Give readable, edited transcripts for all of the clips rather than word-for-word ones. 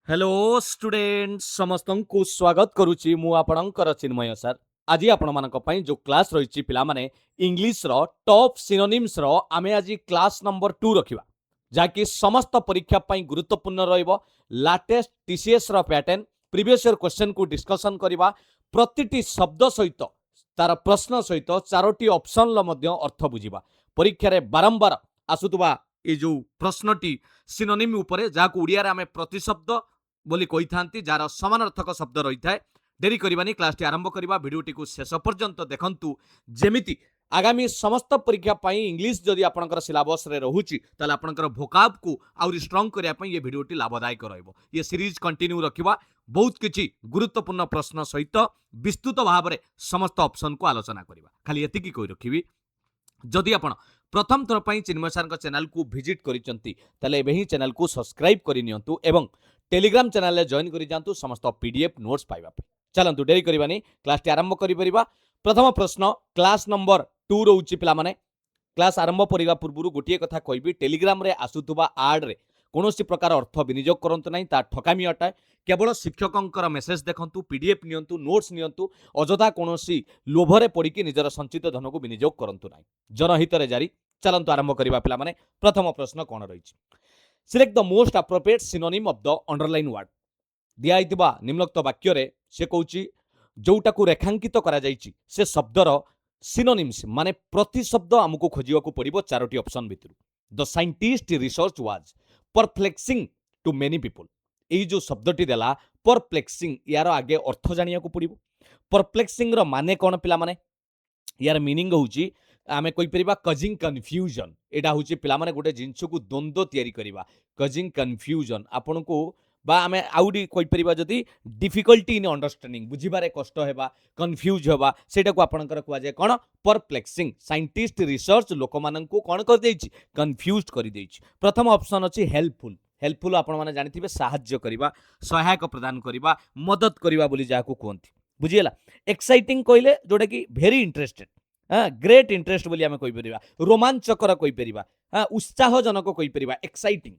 Hello student समस्त को स्वागत करुच्ची मु आपणकर चिन्मय सर। आज आपण मानक पई जो क्लास रही पिला माने इंग्लिश रो टॉप सिनोनिम्स रो आमे आज क्लास नंबर 2 रखिबा जाकि समस्त परीक्षा पई गुरुत्वपूर्ण रहइबो। लेटेस्ट टीसीएस रो पैटर्न प्रीवियस ईयर क्वेश्चन को डिस्कशन करबा, प्रतिटी शब्द सहित तार प्रश्न सहित चारोटी ऑप्शन ल मध्य अर्थ बुझिबा। परीक्षा रे बारंबार आसुतबा ए जो प्रश्नटी सिनोनिम उपरे जाको उड़िया रे आमे प्रतिशब्द बोली कही था जार समानार्थक शब्द रही है। डेरी करवानी क्लास आरंभ करवा, भिडियोटी को शेष पर्यंत देखंतु जेमिति आगामी समस्त परीक्षा पाई इंग्लिश जदि आपनकर सिलेबस रे रहूची ताले आपनकर भोकाब को आउरी स्ट्रांग करिया पई ये भिडियोटी लाभदायक रहइबो। ये सीरीज कंटिन्यू रखिबा, बहुत किछि गुरुत्वपूर्ण प्रश्न सहित विस्तृत भाव में समस्त ऑप्शन को आलोचना करवा। खाली एतिकी कहि रखिबी, जदि आपण प्रथम थर पई चिन्मय सर चैनल को विजिट करिसंती ताले एबे ही चैनल को सब्सक्राइब करि नियंतु एवं टेलीग्राम चैनल जॉइन करि जांतु समस्त पीडीएफ नोट्स पाइबा पे। चलंतु डेरी करबानी, क्लास आरंभ करि परिबा। प्रथम प्रश्न क्लास नंबर 2 रहउची पिला माने। क्लास आरंभ परिबा पूर्व गोटे कथा कहबी, टेलीग्राम रे आसुतुबा आड रे कौनसी प्रकार अर्थ विनियोग करंतु नहीं, ता ठकामी अटाए। केवल शिक्षकों मेसेज देखंतु, पीडीएफ नियंतु, नोट्स नियंतु, अजथा कौनसी लोभरे पड़िकी निजर संचित धन को विनियोग करंतु नहीं, जनहित रे जारी। चलंतु आरंभ करिबा पिला माने। प्रथम प्रश्न कोन रहिछि, select the most appropriate synonym of the underline word. दिया निम्नलिखित वाक्य रे से कहूची जोटा को रेखांकित करा जाइछि से शब्दर सिनोनिम्स माने प्रति शब्द हमको खोजिया को पड़िबो चारोटी ऑप्शन भितर। The scientist research was perplexing to many people. एई जो शब्दटी देला परप्लेक्सिंग, यार आगे अर्थ जानिया को पड़िबो। परप्लेक्सिंग रो माने कोन पिला माने, यार मीनिंग होउची आमे कहि परिबा कजिंग कन्फ्यूजन। एटा होउची पिला माने गोटे जिंस को द्वंद्व तयारी करिबा, कजिंग कन्फ्यूजन। आपन को बा आमे आउडी कहि परिबा जदी डिफिकल्टी इन अंडरस्टैंडिंग, बुझिबारे कष्ट हेबा, कन्फ्यूज हेबा, सेटा को आपनकर कुआ जाय कोन परप्लेक्सिंग। साइंटिस्ट रिसर्च लोक मानन को कोन कर देछि, कन्फ्यूज्ड करि देछि। प्रथम ऑप्शन अछि हेल्पफुल। हेल्पफुल आपण माने जानिथिबे साहाय्य करिबा, सहायक प्रदान करिबा, मदद करिबा बोली जाको कोंती, बुझियला। एक्साइटिंग कहिले जोटा कि भेरी इंटरेस्टेड, ग्रेट इंटरेस्ट बोली आमे कहि परिबा, रोमांचकर कहि परिबा, उत्साहजनक कहि परिबा, एक्साइटिंग।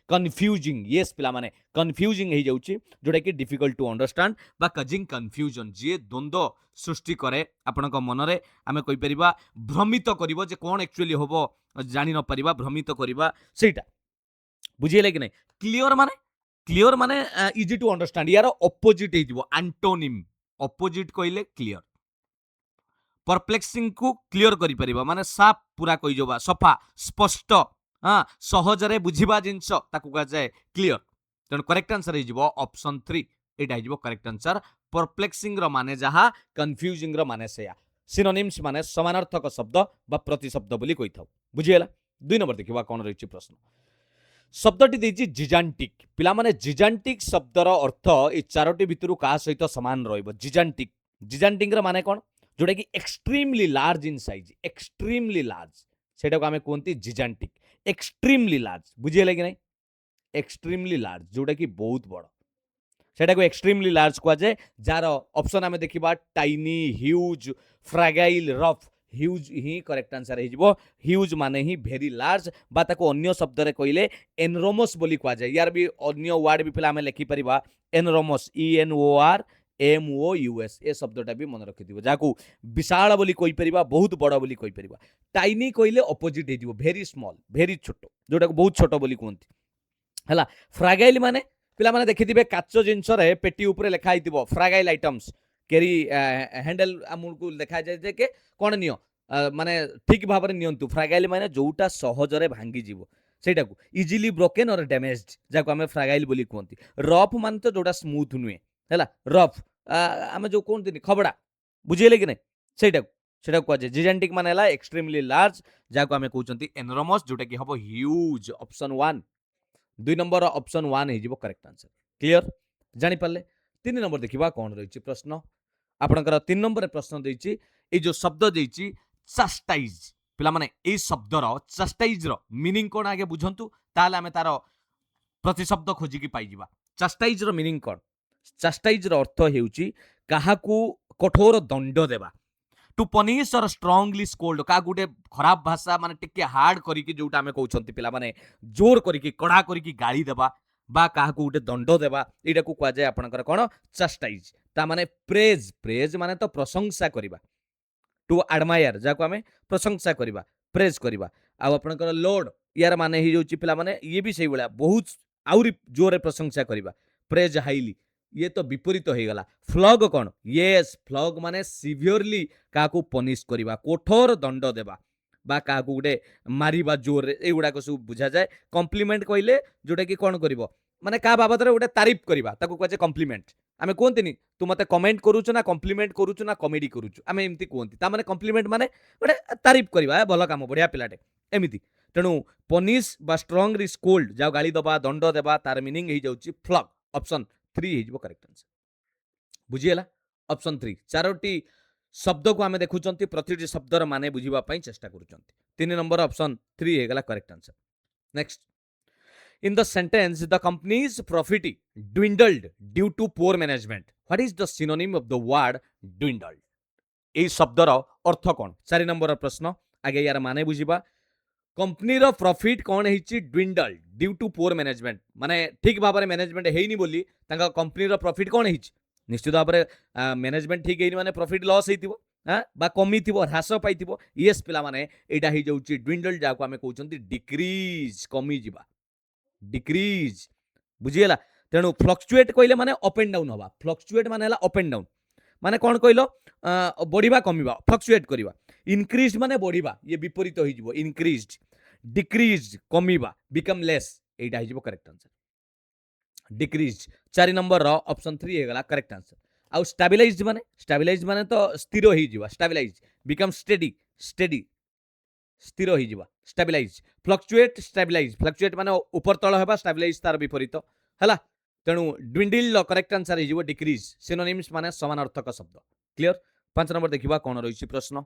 कन्फ्यूजिंग, यस पिला माने कन्फ्यूजिंग हे जाउची जोटा कि डिफिकल्ट टू अंडरस्टैंड बा कजिंग कन्फ्यूजन, जे द्वंद्व सृष्टि करे आपनक मनरे। आमे कहि परिबा भ्रमित करिवो जे कोन एक्चुअली होबो जानि न परिबा, भ्रमित करिबा सेटा, बुझियले कि नै। क्लियर माने इजी टू अंडरस्टैंड, यार ऑपोजिट हे दिबो एंटोनिम। ऑपोजिट कहिले क्लियर। परप्लेक्सिंग को क्लियर करि परिबा माने साफ पूरा कहि जबा, सफा स्पष्ट, सहजरे बुझिबा जिंस ताकू कहा जाए क्लियर। तेणु करेक्ट आंसर हे जिवो ऑप्शन 3, एटा हे जिवो करेक्ट आंसर। परप्लेक्सिंग रो माने जहा, कन्फ्यूजिंग रो माने सेया। सिनोनिम्स माने समानार्थक शब्द बा प्रतिशब्द बोली कहिथाउ, बुझियला। 2 नंबर देखिबा कोन रहिछि प्रश्न। शब्दटी देछि जिजांटिक। पिला माने जिजांटिक शब्दर अर्थ ए चारोटी भितरु का सहित समान रहइबो। जिजांटिक, जिजांटिक रो माने कोन, जोटा कि extremely large in size, extremely large, सेटा को आमे कोनती जिजांटिक। एक्सट्रीमली लार्ज, बुझियले कि नै, एक्सट्रीमली लार्ज जोटा कि बहुत बड़, सेटा को एक्सट्रीमली लार्ज कहा जाए। जार ऑप्शन आमे देखिबा टाइनी, ह्यूज, फ्रैगाइल, रफ। ह्यूज ही करेक्ट आंसर हे। ह्यूज माने ही भेरी लार्ज, बा ताको अन्य शब्द रे कहिले एनरोमस बोली कहा जाए। यार भी अन्य वर्ड भी पिला आमे लिखि परिबा एनरोमस, ENORMOUS। ए शब्दटा भी मन रखि दिबो, जाकू विशाल बोली कहि परिबा, बहुत बड़ बोली कहि परिबा। टाइनी कहिले ऑपोजिट हे दिबो, भेरी स्मॉल, भेरी छोटो, जोटा को बहुत छोटो बोली कोंती हला। फ्रैगाइल माने पिला माने देखिथिबे काच जिंस रे पेटी ऊपर लिखा हितिबो फ्रैगाइल आइटम्स केरी हैंडल हमकु देखा जाय जे के कोन नियो, माने ठीक भाव रे नियंतु। फ्रैगाइल माने जोटा सहज रे भांगी जीवो, सेटा को इजीली ब्रोकन और डैमेज्ड, जाको हमें फ्रैगाइल बोली कोंती। रफ माने तो जोटा स्मूथ नुए हला, रफ आमे जो कोंती खबड़ा, बुझियले कि नै, सेटा को जे जिजांटिक माने हला एक्सट्रीमली लार्ज, जाको हमें कहउचंती एनोरमस, जोटा कि हबो ह्यूज। ऑप्शन 1, 2 नंबर ऑप्शन 1 हे जिवो करेक्ट आंसर। क्लियर, जानि पाले। 3 नंबर देखिबा कोन रहिछि प्रश्न। आपनकर 3 नंबर प्रश्न देछि, ए जो शब्द देछि चास्टाइज। पिला माने ए शब्दर चास्टाइज रो मीनिंग कोन आगे बुझंतु, ताले हमें तारो प्रतिशब्द खोजी की पाई जिबा। चास्टाइज रो मीनिंग कोन, चास्टाइज रो अर्थ हेउछि काहाकू कठोर दंड देबा। टू पनिश और स्ट्रांगली स्कोल्ड, का गुटे खराब भाषा माने टिके हार्ड करिकी, जोटा हमें कहउछंती पिला माने जोर करिकी, कड़ा करिकी गाली देबा, बा काहाकू गुटे दंड देबा एटा को कुआ जाय आपनकर कोन चस्टाइज ता माने प्रेज प्रेज माने तो प्रशंसा करिबा टू एडमायर जाको आमे प्रशंसा करिबा प्रेज करिबा आ आपनकर लॉर्ड यार माने ही जोची पिला माने ये भी सही बळा बहुत आउरी जोरे प्रशंसा करिबा प्रेज हाईली ये तो विपरीत हो गला फ्लॉग कौन यस फ्लॉग माने सिवियरली काकू पनिश करिबा कठोर दंड देबा बा काकू गुटे मारिबा जोर एगुडा को सब बुझा जाए कॉम्प्लीमेंट कहले जोटा कि कौन करिवो माने का बाबद रे गोटे तारीफ करिबा ताको कहजे कॉम्प्लीमेंट आमे कोहंतिनी तू मते कमेंट करूछु ना कॉम्प्लीमेंट करूछु ना कॉमेडी करूछु आमे एमती कोहंती ता माने कॉम्प्लीमेंट माने गोटे तारीफ करिबा भलो काम बढ़िया पिलाटे एमिति तेणु पनिश बा स्ट्रांगली स्कोल्ड जाओ गाली दबा दंड देबा तार मीनिंग ही जाउची फ्लॉग ऑप्शन 3 ही जबो करेक्ट आंसर बुझिएला ऑप्शन 3 चारोटी शब्द को आमे देखुचंती प्रतिटी शब्दर माने बुझिबा पई चेष्टा करूचंती 3 नंबर ऑप्शन 3 हे गला correct answer next in the sentence the company's profit dwindled due to poor management what is the synonym of the word dwindled এই শব্দর অর্থ কোন 4 নম্বর প্রশ্ন আগে ইয়ার মানে বুঝিবা कंपनीर प्रॉफिट कौन है dwindle due to poor management माने ठीक भाव में मैनेजमेंट है बोली कंपनीर प्रॉफिट कौन है निश्चित भाव में मैनेजमेंट ठीक है माने प्रॉफिट लॉस होइतिबो बा कमी थिबो ह्रास पाइतिबो यस पिला माने एटा ही जाउची ड्विंडल जाको आमे कहउचंती डिक्रीज कमी जिबा डिक्रीज बुझिएला तेणु फ्लक्चुएट कहले माने अप एंड डाउन हवा फ्लक्चुएट माने हला अप एंड डाउन माने कौन कहलो बढ़िबा कमिबा फ्लक्चुएट करिबा इनक्रीज माने बढ़िबा ये विपरीत होई जिवो इनक्रीज्ड डिक्रीज कमिबा बिकम लेस एटा ही जिवो करेक्ट आंसर डिक्रीज 4 नंबर रो ऑप्शन 3 हे गला करेक्ट आंसर आउ स्टेबलाइज्ड माने तो स्थिर होई जिवो स्टेबलाइज बिकम स्टेडी स्टेडी स्थिर होई जिवो स्टेबलाइज फ्लक्चुएट माने ऊपर तळ हेबा स्टेबलाइज तार विपरीत हला तेणु ड्विंडल करेक्ट आंसर हो डिक्रीज सिनोनिम्स माने समानार्थक शब्द क्लियर 5 नंबर देखिबा कोन रहिछि प्रश्न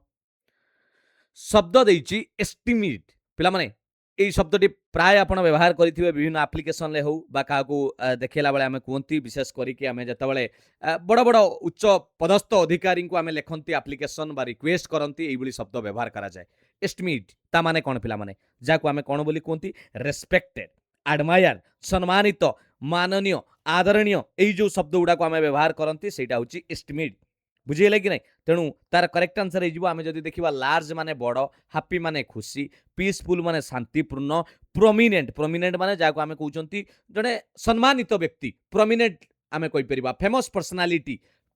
शब्द देइछि एस्टिमेट पिला माने এই শব্দটি প্রায় আপন ব্যবহার করিথিবে বিভিন্ন আপ্লিকেশন লে হউ বা কাহাকু দেখেলা বেলে আমি কুহতি বিশেষ করিকি আমি যেতবেলে বড় বড় উচ্চ পদস্থ অধিকারী আমি লেখন্তি আপ্লিকেশন বা রিকোয়েস্ট করন্তি এইভଳି শব্দ ব্যবহার করা যায় এস্টিমেট তা মানে কোন পিলা মানে যাকু আমি কোন বলি কুহতি রেসপেক্টেড আডমায়ার সম্মানিত মাননীয় আদরণীয় এই যে শব্দ গুড়াকু আমি ব্যবহার করন্তি সেইটা হচ্ছে এস্টিমেট বুঝিলে কি নাই তেণু তার করেক্ট আনসর হয়ে আমি যদি দেখা লার্জ মানে বড় হাপি মানে খুশি পিসফুল মানে শান্তিপূর্ণ প্রমিনেন্ট মানে যাকে আমি কৌঁচি জনে সম্মানিত ব্যক্তি প্রমিনেন্ট আমি কইপার ফেমস পর্সনালিটি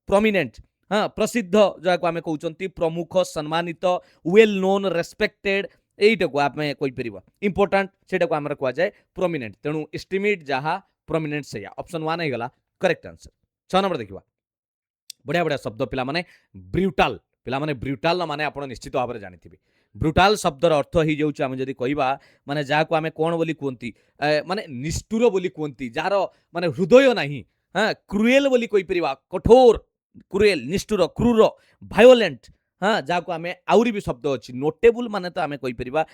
প্রমিনেন্ট হ্যাঁ প্রসিদ্ধ যাকে আমি কৌঁচি প্রমুখ সম্মানিত ওয়েল নোন রেসপেক্টেড এইটাকে আমি কইপার ইম্পর্টাট সেটা আমার কুযায়ে প্রমিনেন্ট তেণু এস্টিমেট যাহা প্রমিনেন্ট সেইয়া অপশন 1 হয়ে গলা करेक्ट आंसर 6 नंबर देखिबा बढ़िया बढ़िया शब्द पिला माने ब्रूटाल माने आपण निश्चित भाव में जानिथिबे ब्रूटाल शब्दर अर्थ ही जाउछ आमे जदी कहिबा माने जाको आमे कोन बोली कुंती माने निष्ठुर बोली कुंती जार माने हृदय नाही हां क्रुएल बोली कहि परिबा कठोर क्रुएल निष्ठुर क्रूर वायोलेंट हाँ जाको आमे आउरी भी शब्द अछि नोटेबल माने तो आमे कहि परिबा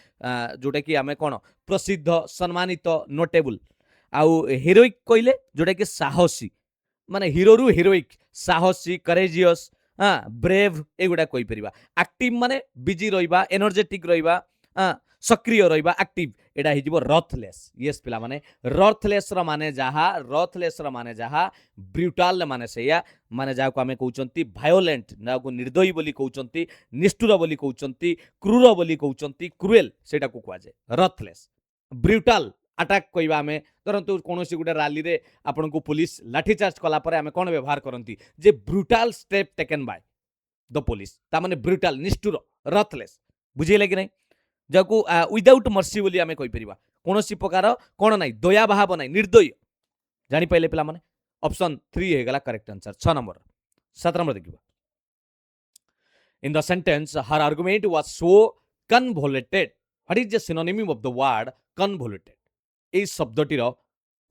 जोटा कि आमे कोन प्रसिद्ध सम्मानित नोटेबल आउ हेरोइक कहिले जोटा कि साहसी माने हिरो रु हिरोइक साहसी करेजियस हाँ ब्रेव एगुड़ा कहि परिबा एक्टिव माने बिजी रहिबा एनर्जेटिक रहिबा सक्रिय रहिबा एक्टिव एटा हि जिवो रथलेस यस पिला माने रथलेस र माने जहा ब्रूटाल माने सेया माने जाको आमे कहउचंती वायोलेंट जाको निर्दयी बोली कहउचंती निष्ठुर बोली कहउचंती क्रूर बोली कहउचंती क्रुएल सेटा को कुआ जाय रथलेस ब्रूटाल अटैक कहवा आम धरतु कौन गोटे रैली रे आपन को पुलिस लाठीचार्ज कला परे आमे कौन व्यवहार करती जे brutal step taken by the police ता माने ब्रूटाल निष्ठुर रथलेस बुझिले कि नहीं जाको विदाउट मर्सी बोली आमे कहि परिबा कोनोसी प्रकार कोन नाही दया भाव नाही निर्दयी जानि पाइले पिला माने ऑप्शन 3 हे गला करेक्ट आंसर 6 नंबर 7 नंबर देखिबा in the sentence her argument was so convoluted what is the synonym of the word convoluted এই শব্দটির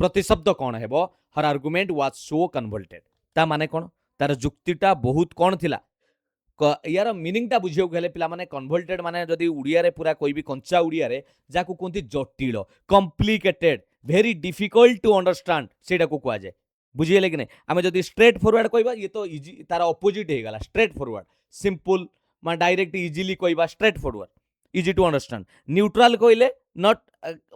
প্রতিশব্দ কোণ হেব হর আর্গুমেন্ট ওয়াজ সো কনভোল্টেড তা মানে কোণ তার যুক্তিটা বহুত কোণ থিলা ইয়ার মিনিংটা বুঝিও গেলে পিলা মানে কনভোল্টেড মানে যদি উড়িয়ারে পুরা কইবি কঞ্চা উড়িয়ারে যাকু কোনতি জটিল complicated very difficult to understand সেটা কো কুয়া যায় বুঝিলে কি নাই আমি যদি স্ট্রেট ফরওয়ার্ড কইবা ইয়ে তো ইজি তার অপোজিট হয়ে গলা স্ট্রেট ফরওয়ার্ড সিম্পল মানে ডাইরেক্ট ইজিলি কইবা straightforward easy to understand neutral कहले नॉट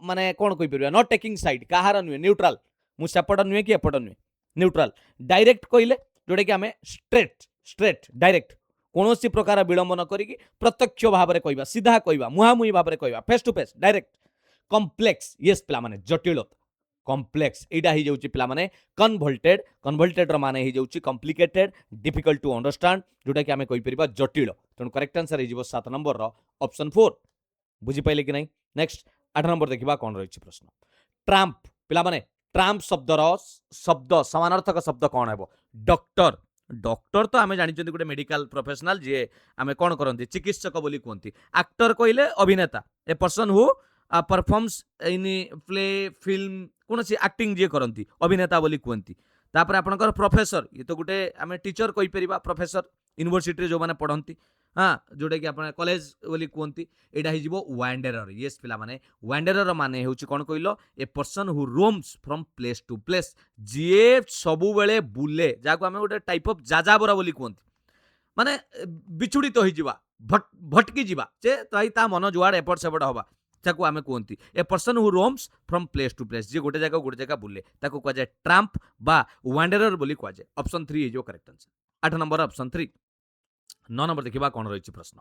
माने कौन कहि परिबा नॉट टेकिंग साइड कहार नुहे न्यूट्राल मु सेपट नुहे कि एपट नुहे न्यूट्राल डायरेक्ट कहले जोटा कि आम स्ट्रेट डायरेक्ट कौन प्रकार विलंब न करी प्रत्यक्ष भाव में कहवा सीधा कहवा मुहांमुही भाव में कहवा face to face direct complex यस पिला माने जटिलता कॉम्प्लेक्स एटा ही जाउची पिला माने कन्वोल्टेड रो माने ही जाउची कॉम्प्लिकेटेड डिफिकल्ट टू अंडरस्टैंड जोटा कि आमे कहि परिबा जटिल तेणु करेक्ट आंसर ही 7 नंबर रो ऑप्शन 4 बुझी पाइले कि नहीं नेक्स्ट 8 नंबर देखिबा कोन रहिछि प्रश्न ट्राम्प पिला माने ट्राम्प शब्द समानार्थक शब्द कोन हेबो डॉक्टर डॉक्टर तो आमे जानि जंदी गुटे मेडिकल प्रोफेशनल जे आमे कोन करंती चिकित्सक बोली कोंती एक्टर कहले अभिनेता ए person who performs in play film कौन सी एक्टिंग जी करती अभिनेता बोली कहती तापर आपनकर प्रोफेसर ये तो गोटे आम टीचर कहि परिबा प्रोफेसर यूनिवर्सिटी जो माने पढ़ती हाँ जोटा कि आपन कॉलेज बोली कहती एटा ही जीवो वांडरर यस पिला माने वांडरर माने होउची कोन कहिलो a person who roams from place to place जे सबु बेले बुले जाको आमे गोटे टाइप ऑफ जाजाबरा बोली कहती माने बिछुड़ित होई जिवा भटकी जिवा जे ताई ता मन जुआड एपट सेपट हवा ताको आमे कहती a person who roams from place to place जे गोटे जगह बुले ताको कह जाए ट्राम्प बा वांडरर बोली कह जाए option 3 is your correct answer 8 number option 3 9 number देखिबा कोन रहिछि प्रश्न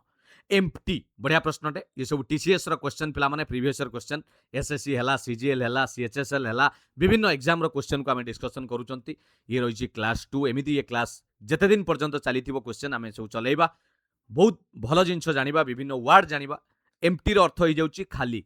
एम्प्टी बढ़िया प्रश्नटे ये सब टीसीएस रो क्वेश्चन पिला माने प्रीवियस ईयर क्वेश्चन एसएससी हला सीजीएल हला सीएचएसएल हला विभिन्न एग्जाम रो क्वेश्चन को आमे डिस्कशन करूचंती ये रहिछि क्लास 2 एमिति ये क्लास जते दिन पर्यंत चलीथिबो क्वेश्चन आमे सब चलेइबा बहुत भलो जिंस जानिबा विभिन्न वर्ड जानिबा एम्प्टी रो अर्थ हो जाउछि खाली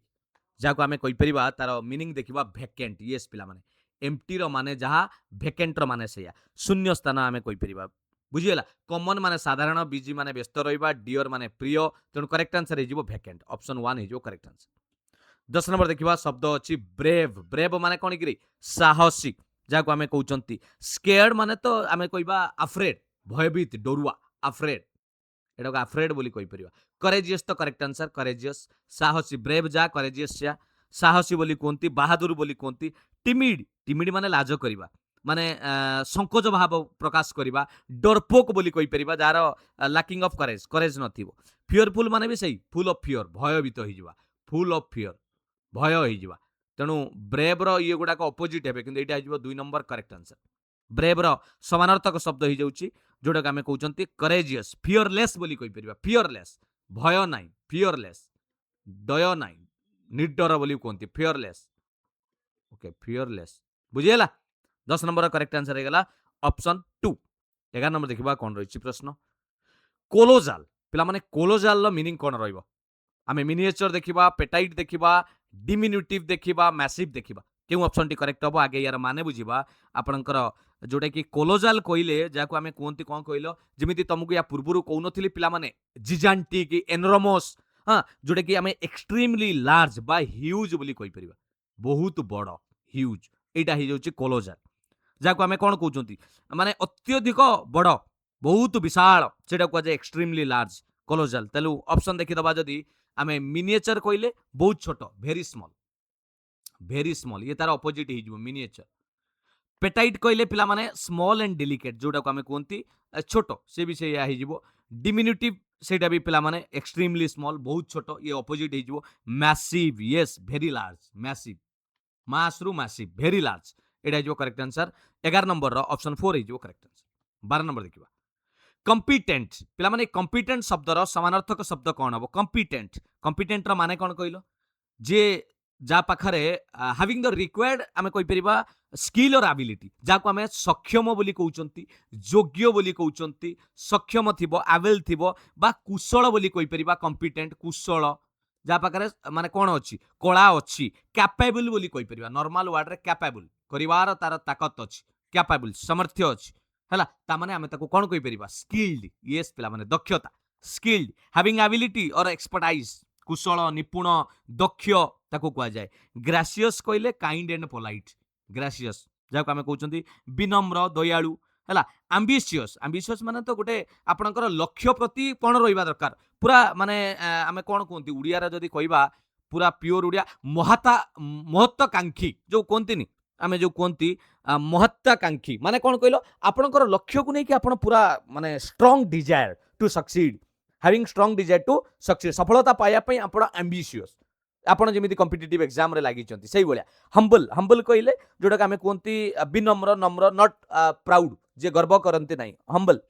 जाको आमे कहि परिबा तार मीनिंग देखिबा वैकेंट यस पिला माने एम्प्टी रो माने जहा वैकेंट रो माने सेया शून्य स्थान आमे कहि परिबा बुझियला कॉमन माने साधारण बिजी माने व्यस्त रहिबा डियर माने प्रिय तेणु करेक्ट आंसर हो वैकेंट ऑप्शन 1 हो करेक्ट आंसर 10 नंबर देखिबा शब्द अछि ब्रेव ब्रेव माने कोन कि साहसी जाको आमे कहउचंती स्केयर्ड माने तो आमे कहिबा अफ्रेड भयभीत डरुआ अफ्रेड एटा को अफ्रेड बोली कहि परिबा करेजियस तो करेक्ट आंसर करेजियस साहसी ब्रेव जा करेजियस जा साहसी बोली कोंती बहादुर बोली कोंती टिमिड टिमिड माने लाज करिबा माने संकोच भाव प्रकाश करिबा डरपोक बोली कहि परिबा जार लैकिंग ऑफ करेज करेज नथिबो फियरफुल माने भी सही फुल ऑफ फियर भयभीत होई जिबा फुल ऑफ फियर भय होई जिबा तेणु ब्रेव रो ये गुडा को अपोजिट हेबे किंतु एटा हिजबो 2 नंबर करेक्ट आंसर ब्रेव रो समानार्थक शब्द ही जाउची जोटा आमे कहउचंती करेजियस फियरलेस बोली कहि परिबा फियरलेस भय नाइ फियरलेस दय नाइ निर्डर बोली कहती फियरलेस ओके फियरलेस बुझियला 10 नंबर करेक्ट आंसर हेगला ऑप्शन 2 11 नंबर देखिबा कोन रहिछि प्रश्न कोलोजाल पिला माने कोलोजाल लो मीनिंग कोन रहइबो आमे मिनिएचर देखिबा पेटाइट देखिबा डिमिन्यूटिव देखिबा मैसिव देखिबा केउ ऑप्शन टी करेक्ट हबो आगे यार माने बुझिबा आपनकर जोटा कि कोलोजाल कहले जाको आमे कोंती कोन कहलो जेमिति तुमको या पूर्वरु कहउनथिली पिला माने जिजांटिक एनरोमस हां जोटा कि आमे एक्सट्रीमली लार्ज बा ह्यूज बोली कहि परिबा बहुत बड़ ह्यूज एटा ही जाउची कोलोजाल जाको आमे कोन कहउचंती माने अत्यधिक बड़ बहुत विशाल सेटा को जे एक्सट्रीमली लार्ज कोलोजाल तलु ऑप्शन देखि दबा जदी आमे मिनिएचर कहले बहुत छोट वेरी स्मॉल ये तार ऑपोजिट ही मिनिएचर पेटाइट कहले पिला माने स्मॉल एंड डेलिकेट जोटा को आमे कहंती छोट से भी से या ही जिवो डिमिन्यूटिव सेटा भी पिला माने एक्सट्रीमली स्मॉल बहुत छोट ये ऑपोजिट ही जिवो massive yes very large massive मास रु मैसिव वेरी लार्ज एटा जो करेक्ट आंसर 11 नंबर रो ऑप्शन 4 ही जो करेक्ट आंसर 12 नंबर देखिबा कॉम्पिटेंट पिला माने कॉम्पिटेंट शब्द रो समानार्थक शब्द कोन हबो कॉम्पिटेंट रो माने कोन कहिलो जे जा पाखरे हैविंग द रिक्वायर्ड आमे कहि परिबा स्किल और एबिलिटी जाको आमे सक्षम बोली कहउचंती योग्य बोली कहउचंती सक्षम थिबो एबल थिबो बा कुशल बोली कहि परिबा कॉम्पिटेंट कुशल जा पाखरे माने कोन अछि कला अछि कैपेबल बोली कहि परिबा नॉर्मल वर्ड रे कैपेबल करिवार तार ताकत अछि कैपेबल समर्थ्य अछि हला ता माने आमे ताको कोन कहि परिबा स्किल्ड यस पिला माने दक्षता स्किल्ड हैविंग एबिलिटी और एक्सपर्टाइज कुशल निपुण दक्ष ताको कह जाए ग्रासियस कहले काइंड एंड पोलाइट ग्रासियस जाको आमे कहउचंती विनम्र दयालु हला एम्बिशियस माने तो गोटे आपनकर लक्ष्य प्रति कोन रहिबा दरकार पूरा माने आमे कोन कहंती उड़िया रे जदी कहबा पूरा प्योर उड़िया महत्वाकांक्षी जो कहंतीनी आमे जो कहंती महत्वाकांक्षी माने कोन कहलो आपनकर लक्ष्य को नै कि आपन पूरा माने strong desire to succeed having strong desire to succeed सफलता पाया पई आपण एम्बिशियस आपण जेमिति कॉम्पिटिटिव एग्जाम रे लागि चंती सही भलिया हम्बल हम्बल कहिले जोटा के हमें कोंती विनम्र नम्र नॉट प्राउड जे गर्व करंती नाही हम्बल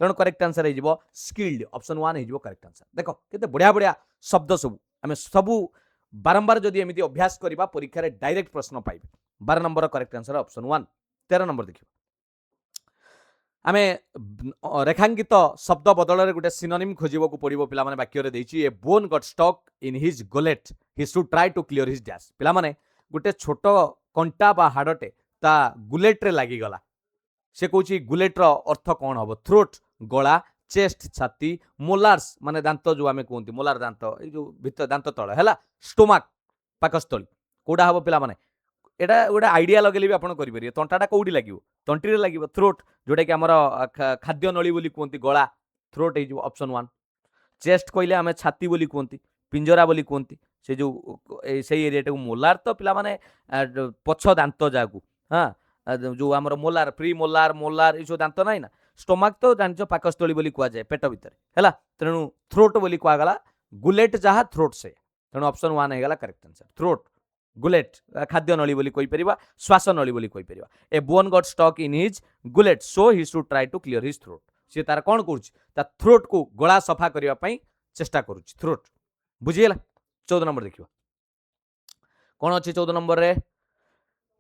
तेणु करेक्ट आंसर है जीवो स्किल्ड ऑप्शन 1 है जीवो करेक्ट आंसर देखो केते बढ़िया बढ़िया शब्द सब हमें सबू बारंबार जदि एमिति अभ्यास करबा परीक्षा रे डायरेक्ट प्रश्न पाइबे 12 number correct answer option 1 13 number देखियो आमे रेखांकित शब्द बदल गोटे सिनोनिम खोजिबो को पड़िबो पिला माने वाक्य रे देछि a bone got stuck in his gullet he should try to clear his dash पिला माने गोटे छोट कंटा बा हाडटे ता गुलेट रे लागि गला से कहूँ गुलेट अर्थ कौन हम थ्रोट गला चेस्ट छाती मोलार्स माने दांत जो आम कहते मोलार दांत यो भीतर दांत तल है स्टोमाक पाकस्थली कौटा हम पिला माने एटा गोटे आइडिया लगेले भी आपन करि परिबे तंटाटा कोउडी लागिवो तंटीरे लागिवो थ्रोट जोटा कि हमर खाद्य नली बोली कहते गला थ्रोट है ऑप्शन 1 चेस्ट कहले आम छाती बोली कहते पिंजरा बोली कहते से जो से एरिया मोलार तो पिला माने पछ दांत जाकू हाँ जो आमर मोलार प्री मोलार मोलार ये दांत ना ना स्टोमाक तो जान पाकस्थली बोली कह जाए पेट भितर है तेणु थ्रोट बोली कहगला गुलेट जहाँ थ्रोट से तेणु ऑप्शन 1 होगा करेक्ट आंसर थ्रोट गुलेट खाद्य नली बोली कहि परिबा श्वास नली बोली कहि परिबा a bone got stuck in his gullet so he should try to clear his throat सी तार कौन करुच्ची ता थ्रोट को गला सफा करबा पई चेष्टा करुच्ची थ्रोट बुझीगला 14 नंबर देखियो कौन अच्छी 14 नंबर रे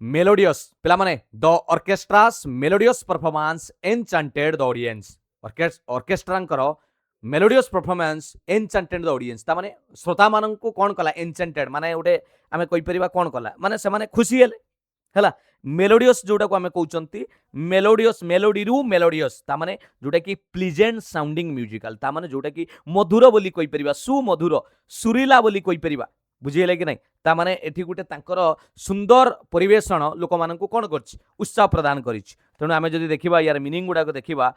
मेलोडियस पिला माने the orchestra's melodious performance enchanted the audience ऑर्केस्ट्रांकर melodious performance enchanted the audience ता माने श्रोता मानन को कोन कला एनचांटेड माने ओटे आमे कहि परिबा कोन कला माने से माने खुशी हेले हला मेलोडियस जोटा को आमे कहउचंती मेलोडियस मेलोडी रु मेलोडियस ता माने जोटा की प्लीजेंट साउंडिंग म्यूजिकल ता माने जोटा की मधुर बोली कहि परिबा सुमधुर सुरीला बोली कहि परिबा बुझीले कि नहीं ता माने एठी गुटे तांकर सुंदर परिवेषण लोक माननकु कोन करछि उत्साह प्रदान करिछि तेणु आमे जदि देखिबा यार मीनिंग गुडा को देखिबा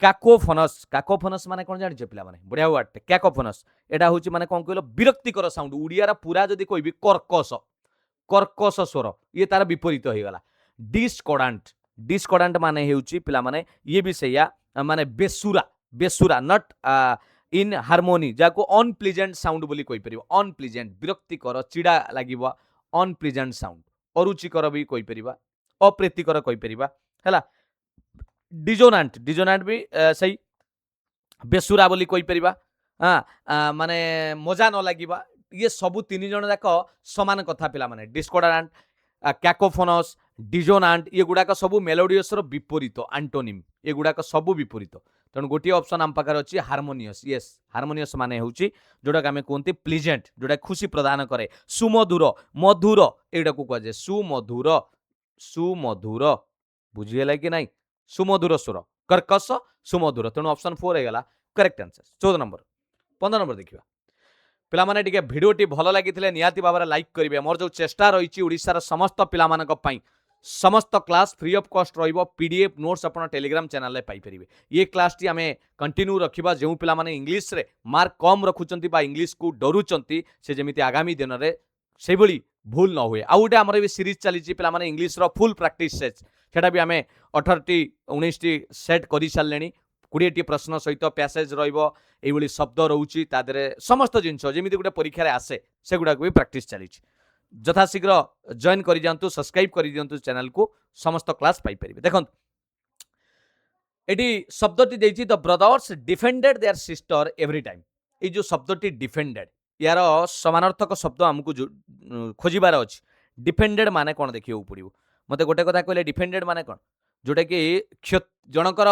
काकोफोनस माने कोन जानि पिला माने बढ़िया वर्ड काकोफोनस एटा होछि माने कोन कहलो विरक्तिकर साउंड उड़ियारा पूरा जदि कहबी कर्कश कर्कश स्वर ये तार विपरीत हो गला डिस्कॉर्डेंट माने हेउछि पिला माने ये भी सैया माने बेसुरा बेसुरा नॉट इन हार्मोनी जाको अनप्लीजेंट साउंड बोली कहि परिबो अनप्लीजेंट विरक्तिकर चिड़ा लागिबो अनप्लीजेंट साउंड अरुचिकर भी कहि परिबा अप्रीतिकर कहि परिबा हैला डिजोनांट भी सही बेसुरा बोली कहि परिबा हां माने मजा न लागिबा ये सबु तीन जण जाक समान कथा पिला माने डिस्कॉर्डेंट कैकोफोनस डिजोनांट ये गुडाक सबु मेलोडियस रो विपरीत एंटोनिम ये गुडाक सबु विपरीत तेणु गोटे ऑप्शन आम पाखे अच्छी हार्मोनियस येस हार्मोनियस माने होची जोटा आम कहते प्लीजेंट जोटा खुशी प्रदान करे सुमधुर मधुर एटा को कह जाए सुमधुर सुमधुर बुझीगला कि नहीं सुमधुर स्वर कर्कश सुमधुर तेणु ऑप्शन 4 होगा करेक्ट आंसर 14 नंबर 15 नंबर देखिए पिला माने टिके भिडियोटी भल लागिथिले निहाती भाबरे लाइक करिवे मोर जो चेष्टा रही ओडिशार समस्त पिला मानक पई समस्त क्लास फ्री ऑफ कॉस्ट रहिबो पीडीएफ नोट्स अपन टेलीग्राम चैनल रे पाई परिबे ये क्लास टी हमें कंटिन्यू रखिबा जेउ पिला माने इंग्लिश रे मार्क कम रखुचंती बा इंग्लिश को डरुचंती से जेमिति आगामी दिन रे सेई भली भूल न हुए आउ गोटे आमर भी सीरीज चली पिला माने इंग्लिश रो फुल प्रैक्टिस सेट सेटा भी हमें 18 टी 19 टी सेट करि सारलेनी 20 टी प्रश्न सहित पैसेज रहिबो एइभली शब्द रहउची तादरे समस्त जिंस जेमिति गोटे परीक्षा रे आसे सेगुडा को भी प्रैक्टिस चली यथाशीघ्र जॉइन कर जातु सब्सक्राइब कर दिंतु चैनल को समस्त क्लास पाई परिबे देखो एटी शब्दटी देछि the brothers defended their sister every time ए जो शब्दटी डिफेंडेड यार समानार्थक शब्द हमकु खोजिबार अछि डिफेंडेड माने कोन देखियो पड़िबो मते गोटे कथा कहले डिफेंडेड माने कोन जोटा कि जनकर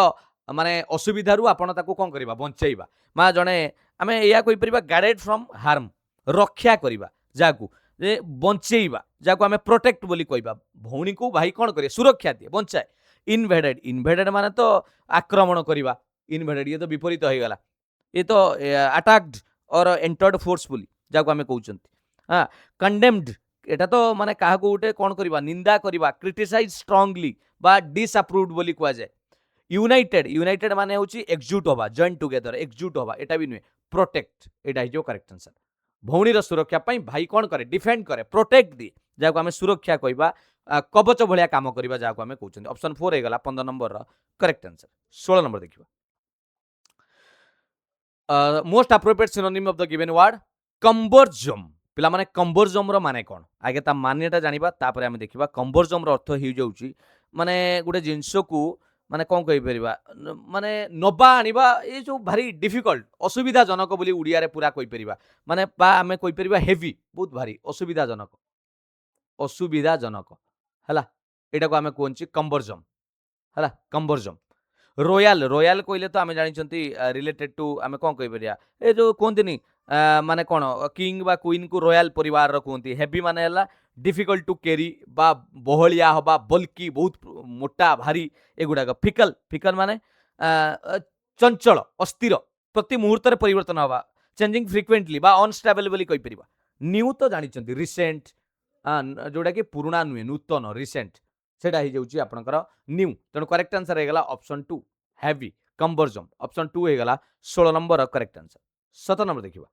माने असुविधारू आपण ताकू कोन करबा बंचैबा मा जणे आमे एया कहि परिबा गार्डेड फ्रॉम हार्म रक्षा करबा जाकू जे बंचैबा जाकू आमे प्रोटेक्ट बोली कहबा भौणी को भाई कोन करे सुरक्षा दिए बंचाए इनवेडेड इनवेडेड माने तो आक्रमण करबा इनवेडेड ये तो विपरीत हो गला ये तो अटैक्ड और एंटर्ड फोर्सफुली जाकू आमे कहउचंती हां कंडेम्ड एटा तो माने काहा को उठे कोन करबा निंदा करबा क्रिटिसाइज स्ट्रांगली बा डिसअप्रूव्ड बोली कह जाए यूनाइटेड यूनाइटेड माने होची एकजुट होबा जॉइन टुगेदर एकजुट होबा एटा भी नुए प्रोटेक्ट एटा हिजो करेक्ट आंसर भौणीर सुरक्षा पाई भाई कोन करे डिफेंड करे प्रोटेक्ट दी जाको आमे सुरक्षा कहबा कवच भलिया काम करबा जाको आमे कहउचंती ऑप्शन 4 हे गला 15 नंबर रो करेक्ट आंसर 16 नंबर देखिबा most appropriate synonym of the given word cumbersome पिला माने कंबरजम रो माने कोन आगे ता मानेटा जानिबा तापरे हम देखिबा कंबरजम रो अर्थ हि जाउची माने गुटे जिंस को माने कोन कहि परिबा माने नबा आनिबा ए जो भारी डिफिकल्ट असुविधा जनक बोली उड़िया रे पूरा कहि परिबा माने बा हमें कहि परिबा हेवी बहुत भारी असुविधा जनक हला एटा को हमें कोनची कंबरजम हला कंबरजम रॉयल रॉयल कहले तो आम जानी रिलेटेड टू आम कौन कह पार ए जो कहते माने कौन किंग बा क्वीन को रॉयल परिवार रो कहते हेवी माने हला डिफिकल्ट टू कैरी बा बहलिया हवा बल्कि बहुत मोटा भारी एगुड़ाक फिकल फिकल माने चंचल अस्थिर प्रति मुहूर्त परिवर्तन हवा चेंजिंग फ्रिक्वेंटली बा अनस्टेबल बोली कहि परिबा न्यू तो जानी रिसेंट जोड़ा कि पुराना नुहे नूतन रिसेंट सेटा हो जाउची आपनकर न्यू तेणु करेक्ट आंसर हो गला ऑप्शन 2 हेवी कंबरजम ऑप्शन 2 हो गला 16 नंबर करेक्ट आंसर 17 नंबर देखिबा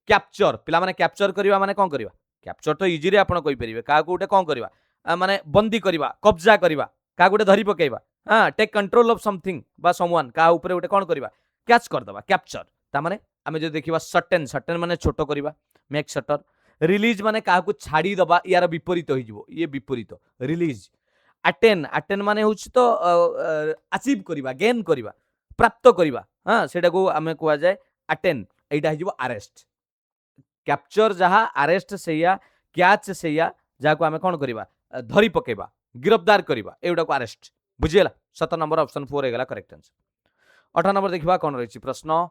कैप्चर पिला माने कैप्चर करबा माने कोन करबा कैप्चर तो इजी रे आपण कहि परिबे का गुटे कोन करबा माने बंदी करबा कब्जा करबा का गुटे धरि पकेबा हां टेक कंट्रोल ऑफ समथिंग बा समवन का ऊपर गुटे कोन करबा कैच कर दबा कैप्चर ता माने आमे जे देखिबा सर्टेन सर्टेन माने छोटो करबा मेक शटर रिलीज माने का को छाडी दबा यार विपरीत होई जिवो ये विपरीत रिलीज अटेन अटेन माने होछि तो अचीव करिबा गेन करिबा प्राप्त करिबा हां सेटा को हमें कुआ जाय अटेन एटा हिजिबो अरेस्ट कैप्चर जहा अरेस्ट सेया कैच सेया जहा को हमें कोन करिबा धरि पकेबा गिरफ्तार करिबा एउडा को अरेस्ट बुझियला 7 नंबर ऑप्शन 4 हेगला करेक्ट आंसर 18 नंबर देखिबा कोन रहिछि प्रश्न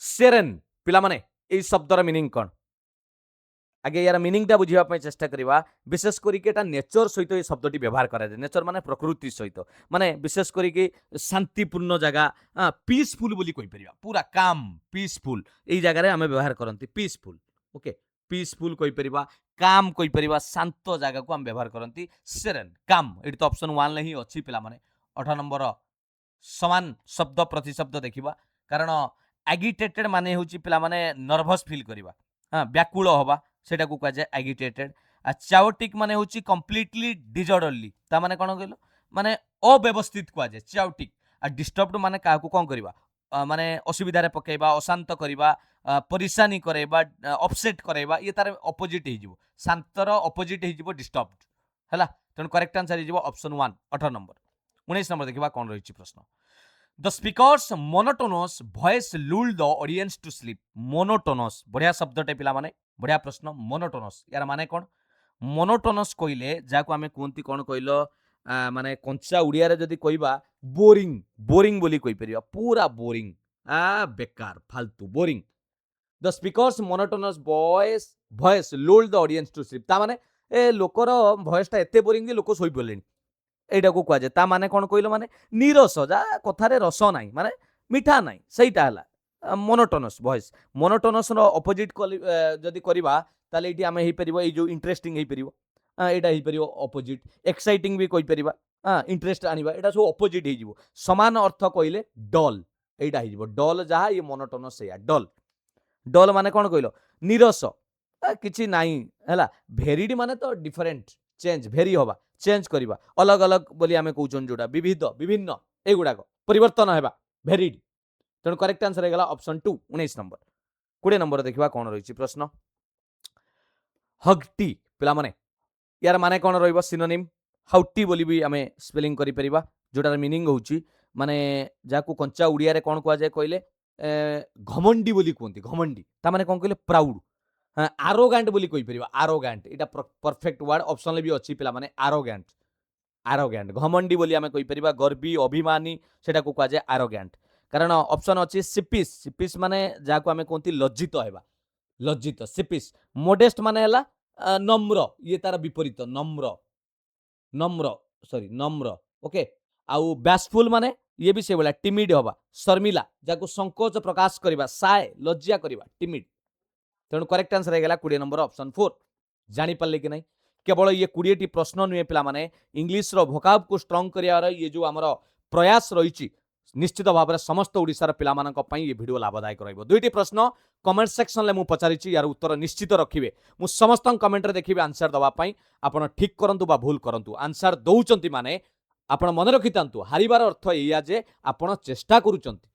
सेरेन पिला माने ए शब्दर मीनिंग कोन आगे यार मीनिंगटा बुझापी चेष्टा करवा विशेष करके नेचर सहित ये शब्दटी व्यवहार करा जाए नेचर माने प्रकृति सहित माने विशेष करके शांतिपूर्ण जगह पीसफुल बोली कहि परिबा पूरा काम पीसफुल एई जगह रे हमें व्यवहार करंती पीसफुल ओके पीसफुल कहि परिबा काम कहि परिबा शांत जगह को हम व्यवहार करंती सेरेन काम एटी तो ऑप्शन 1 ले ही अछि पिला माने 18 नंबर समान शब्द प्रतिशब्द देखिबा कारण एगिटेटेड माने होची पिला माने नर्वस फील करबा हां व्याकुल होबा सेटा को कहा जाए एगिटेटेड आ चाओटिक माने होची कंप्लीटली डिसऑर्डरली ता माने कोन कहलो माने अव्यवस्थित कहा जाए चाओटिक आ डिस्टर्बड माने का को कोन करबा माने असुविधा रे पकेबा अशांत करबा परेशानी करेबा अपसेट करेबा ये तार ऑपोजिट हे जिवो शांतर ऑपोजिट हे जिवो डिस्टर्बड हला तन करेक्ट आंसर हे जिवो ऑप्शन 1 18 नंबर 19 नंबर देखिबा कोन रहिछि प्रश्न the speaker's monotonous voice lulled the audience to sleep monotonous बढ़िया शब्दटे पिला माने बढ़िया प्रश्न मोनोटोनस यार माने कोन मोनोटोनस कइले जाको आमे कोंती कोन कइलो माने कंचा उड़िया रे जदी कइबा बोरिंग बोरिंग बोली कइ परिबा पूरा बोरिंग बेकार फालतू boring the speaker's monotonous voice lulled the audience to sleep ता माने ए लोकर वॉइसटा एते बोरिंग जे लोक सोई पलेनी एटा को कह जाए ता माने कोन कइलो माने नीरस जा कथारे रस नाही माने मिठा नाही सहीटा हला मोनोटोनस वॉइस मोनोटोनस रो ऑपोजिट जदी करबा ताले एटी हमें हे परिबो ए जो इंटरेस्टिंग हे परिबो एटा हे परिबो ऑपोजिट एक्साइटिंग भी कहि परिबा इंटरेस्ट आनिबा एटा सब ऑपोजिट हे जिवो समान अर्थ कइले डल एटा हे जिवो डल जहा ये मोनोटोनस या डल डल माने कोन कइलो नीरस किछि नाही हला भेरिड माने तो डिफरेंट चेंज भेरी होबा चेंज करबा अलग अलग बोली आमे कहउछन जोडा विविध विभिन्न एगुडा परिवर्तन हेबा भेरिड तेणु करेक्ट आंसर हेगला ऑप्शन 2 19 नंबर 20 नंबर देखिबा कोन रहिछि प्रश्न हगटी पिला माने यार माने कोन रहइबो सिनोनिम हाउटी बोली भी आमे स्पेलिंग करि परिबा जोटार मीनिंग होउछि माने जाकू कंचा उड़िया रे कोन कुआ जाय कइले घमंडी बोली कोंती घमंडी ता माने कोन कइले प्राउड आरोगेंट बोली कहि परिबा आरोगेंट एटा परफेक्ट वर्ड ऑप्शन ले भी अछि पिला माने आरोगेंट आरोगेंट घमंडी बोली आमे कहि परिबा गर्वी अभिमानी सेटा को कहा जाय आरोगेंट कारण ऑप्शन अछि सिपिस सिपिस माने जाको आमे कोंती लज्जित हेबा लज्जित सिपिस मोडेस्ट माने हला नम्र ये तार विपरीत नम्र नम्र सॉरी नम्र ओके आउ बैशफुल माने ये भी से बोला टिमिड होबा शर्मिला जाको संकोच प्रकाश करबा साय लज्जा करबा टिमिड तेणु करेक्ट आंसर हेगला 20 नंबर ऑप्शन 4 जानि पाले कि नहीं केवल ये 20 टी प्रश्न नुहे पिला माने इंग्लिश रो वोकाब को स्ट्रांग करियार ये जो हमर प्रयास रहिछि निश्चित भाव में समस्त ओडिशार पिला मानक पई ये वीडियो लाभदायक रहइबो दुईटी प्रश्न कमेंट सेक्शन ले मु पचारिछि यार उत्तर निश्चित रखिबे मु समस्त कमेंट रे देखिबे आंसर दवा पई आपण ठीक करंतु बा भूल करंतु आंसर दउचंती माने आपण मन रखितांतु हारिबार अर्थ एया जे आपण चेष्टा करूचंती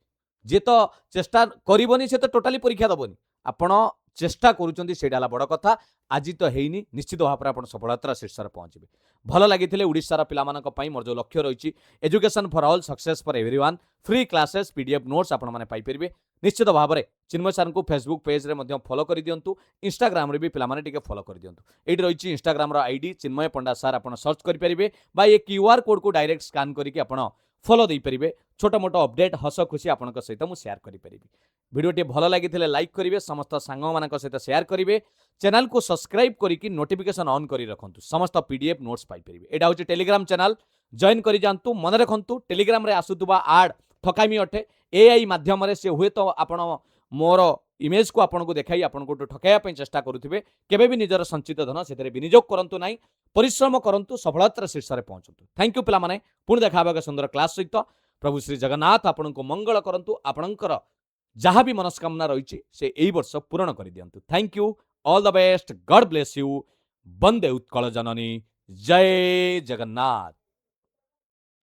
जे तो चेष्टा करिवनी से तो टोटाली परीक्षा दबनी आपण चेष्टा करूछंती सेटा हला बड़ कथा। आज तो हेइनी निश्चित भाव में आप सफलतार शीर्ष पहुंचे भल लगी ओडिशार पिलामानंक मोर जो लक्ष्य रही education for all success for everyone free classes PDF notes आपण मैंने पाइपर निश्चित भाव में चिन्मय सार को फेसबुक पेज रे फॉलो कर दिंतु इंस्टाग्राम रे भी पिलामाने टिके फॉलो कर दिंतु एठी रही इंस्टाग्राम आईडी चिन्मय पंडा सार आप सर्च करेंगे बा ये क्यूआर कोड को डायरेक्ट स्कान करके आप फॉलो दे पारे छोट मोट अपडेट हस खुशी आपण सहित मुझे शेयर करेंगे भिडियोटी भल लगी लाइक करेंगे समस्त सांग मान सहित शेयर करेंगे चैनल को सब्सक्राइब करके नोटिफिकेशन ऑन कर रखु समस्त पीडीएफ नोट्स पाइपर यहाँ हूँ टेलीग्राम चैनल जॉइन कर जातु मन रखु टेलीग्राम रे आसुवा आड ठकामी अटे एआई माध्यम से हुए तो आपण मोर इमेज को आपको देखाई आपको ठकाइवाई चेष्टा करुवे केबे भी निजर संचित धन से विनियोग करूँ ना परिश्रम करूँ सफलतार शीर्ष में पहुंचतु थैंक यू पिलामाने पुणी देखा एक सुंदर क्लास सहित प्रभु श्री जगन्नाथ आपण को मंगल करंतु आपणकर जहाँ भी मनस्कामना रही से यही वर्ष पूरण कर दिंतु thank you all the best God bless you वंदे उत्कल जननी जय जगन्नाथ।